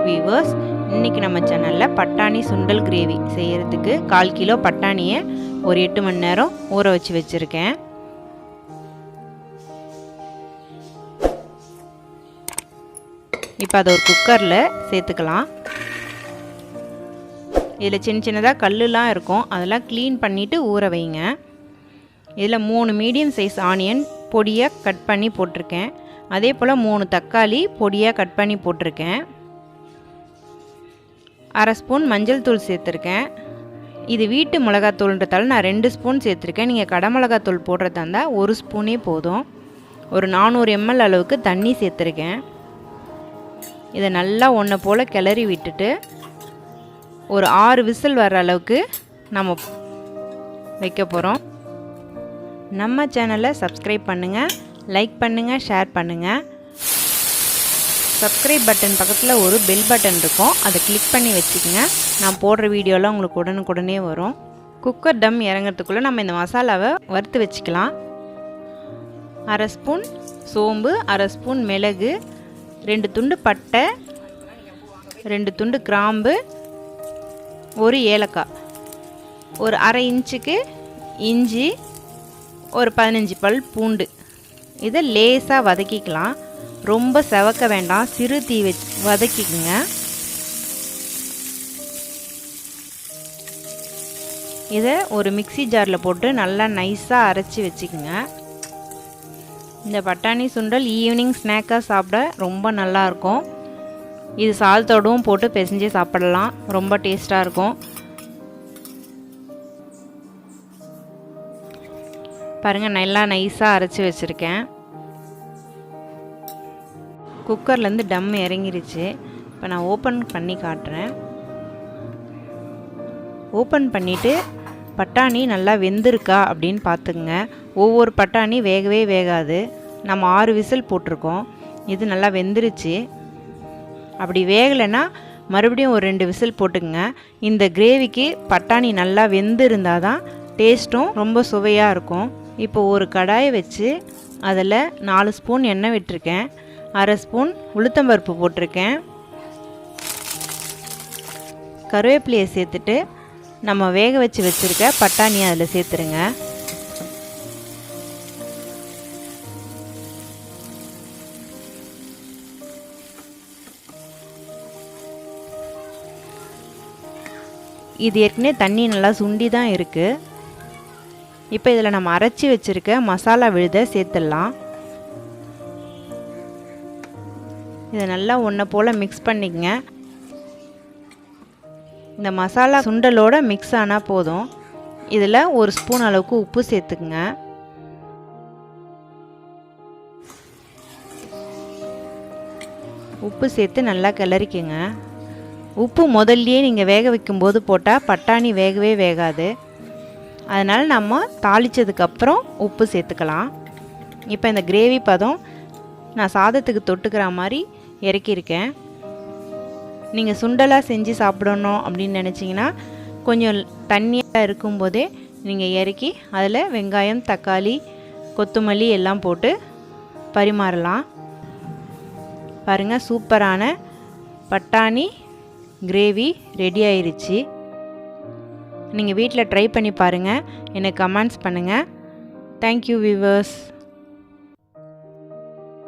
Viewers, இன்றைக்கி நம்ம சேனலில் பட்டாணி சுண்டல் கிரேவி செய்கிறதுக்கு 1/4 கிலோ பட்டாணியை ஒரு 8 மணி நேரம் ஊற வச்சு வச்சுருக்கேன். இப்போ அதை ஒரு குக்கரில் சேர்த்துக்கலாம். இதில் சின்ன சின்னதாக கல்லுலாம் இருக்கும், அதெல்லாம் க்ளீன் பண்ணிவிட்டு ஊற வைங்க. இதில் 3 மீடியம் சைஸ் ஆனியன் பொடியாக கட் பண்ணி போட்டிருக்கேன். அதே போல் 3 தக்காளி பொடியாக கட் பண்ணி போட்டிருக்கேன். 1/2 ஸ்பூன் மஞ்சள் தூள் சேர்த்துருக்கேன். இது வீட்டு மிளகாத்தூள்ன்றதால நான் 2 ஸ்பூன் சேர்த்துருக்கேன். நீங்கள் கடை மிளகாத்தூள் போடுறதா இருந்தால் 1 ஸ்பூனே போதும். ஒரு 400 ml அளவுக்கு தண்ணி சேர்த்துருக்கேன். இதை நல்லா ஒன்றை போல் கிளறி விட்டுட்டு ஒரு 6 விசில் வர அளவுக்கு நம்ம வைக்க போகிறோம். நம்ம சேனலை சப்ஸ்கிரைப் பண்ணுங்கள், லைக் பண்ணுங்கள், ஷேர் பண்ணுங்கள். சப்ஸ்கிரைப் பட்டன் பக்கத்தில் ஒரு பெல் பட்டன் இருக்கும், அதை கிளிக் பண்ணி வச்சுக்கோங்க. நான் போடுற வீடியோலாம் உங்களுக்கு உடனுக்குடனே வரும். குக்கர் டம் இறங்கிறதுக்குள்ளே நம்ம இந்த மசாலாவை வறுத்து வச்சுக்கலாம். 1/2 ஸ்பூன் சோம்பு, 1/2 ஸ்பூன் மிளகு, 2 துண்டு பட்டை, 2 துண்டு கிராம்பு, ஒரு ஏலக்காய், ஒரு 1/2 இன்ச்சுக்கு இஞ்சி, ஒரு 15 பல் பூண்டு. இதை லேசாக வதக்கிக்கலாம், ரொம்ப செவக்க வேண்டாம், சிறு தீ வச்சு வதக்கிக்குங்க. இதை ஒரு மிக்ஸி ஜாரில் போட்டு நல்லா நைஸாக அரைச்சி வச்சுக்குங்க. இந்த பட்டாணி சுண்டல் ஈவினிங் ஸ்நாக்காக சாப்பிட ரொம்ப நல்லாயிருக்கும். இது சாதத்தோடவும் போட்டு பிசைஞ்சு சாப்பிடலாம், ரொம்ப டேஸ்ட்டாக இருக்கும். பாருங்கள், நல்லா நைஸாக அரைச்சி வச்சுருக்கேன். குக்கர்லேருந்து டம் இறங்கிருச்சு. இப்போ நான் ஓப்பன் பண்ணி காட்டுறேன். ஓப்பன் பண்ணிவிட்டு பட்டாணி நல்லா வெந்திருக்கா அப்படின்னு பார்த்துக்குங்க. ஒவ்வொரு பட்டாணி வேகவே வேகாது. நம்ம 6 விசில் போட்டிருக்கோம், இது நல்லா வெந்துருச்சு. அப்படி வேகலைன்னா மறுபடியும் ஒரு 2 விசில் போட்டுக்குங்க. இந்த கிரேவிக்கு பட்டாணி நல்லா வெந்து இருந்தால் தான் டேஸ்ட்டும் ரொம்ப சுவையாக இருக்கும். இப்போ ஒரு கடாயை வச்சு அதில் 4 ஸ்பூன் எண்ணெய் விட்டுருக்கேன். 1/2 ஸ்பூன் உளுத்தம்பருப்பு போட்டிருக்கேன். கருவேப்பிலையை சேர்த்துட்டு நம்ம வேக வச்சு வச்சுருக்க பட்டாணியை அதில் சேர்த்துருங்க. இது ஏற்கனவே தண்ணி நல்லா சுண்டி தான் இருக்குது. இப்போ இதில் நம்ம அரைச்சி வச்சுருக்க மசாலா விழுதை சேர்த்துடலாம். இதை நல்லா ஒன்றை போல் மிக்ஸ் பண்ணிக்கங்க. இந்த மசாலா சுண்டலோட மிக்ஸ் ஆனால் போதும். இதில் 1 ஸ்பூன் அளவுக்கு உப்பு சேர்த்துக்குங்க. உப்பு சேர்த்து நல்லா கிளறிக்குங்க. உப்பு முதல்லையே நீங்கள் வேக வைக்கும்போது போட்டால் பட்டாணி வேகவே வேகாது. அதனால் நம்ம தாளித்ததுக்கப்புறம் உப்பு சேர்த்துக்கலாம். இப்போ இந்த கிரேவி பதம் நான் சாதத்துக்கு தொட்டுக்கிற மாதிரி இறக்கியிருக்கேன். நீங்கள் சுண்டலாக செஞ்சு சாப்பிடணும் அப்படின்னு நினச்சிங்கன்னா கொஞ்சம் தண்ணியாக இருக்கும்போதே நீங்கள் இறக்கி அதில் வெங்காயம், தக்காளி, கொத்தமல்லி எல்லாம் போட்டு பரிமாறலாம். பாருங்கள், சூப்பரான பட்டாணி கிரேவி ரெடி ஆயிருச்சு. நீங்கள் வீட்டில் ட்ரை பண்ணி பாருங்கள், எனக்கு கமெண்ட்ஸ் பண்ணுங்கள். Thank you viewers.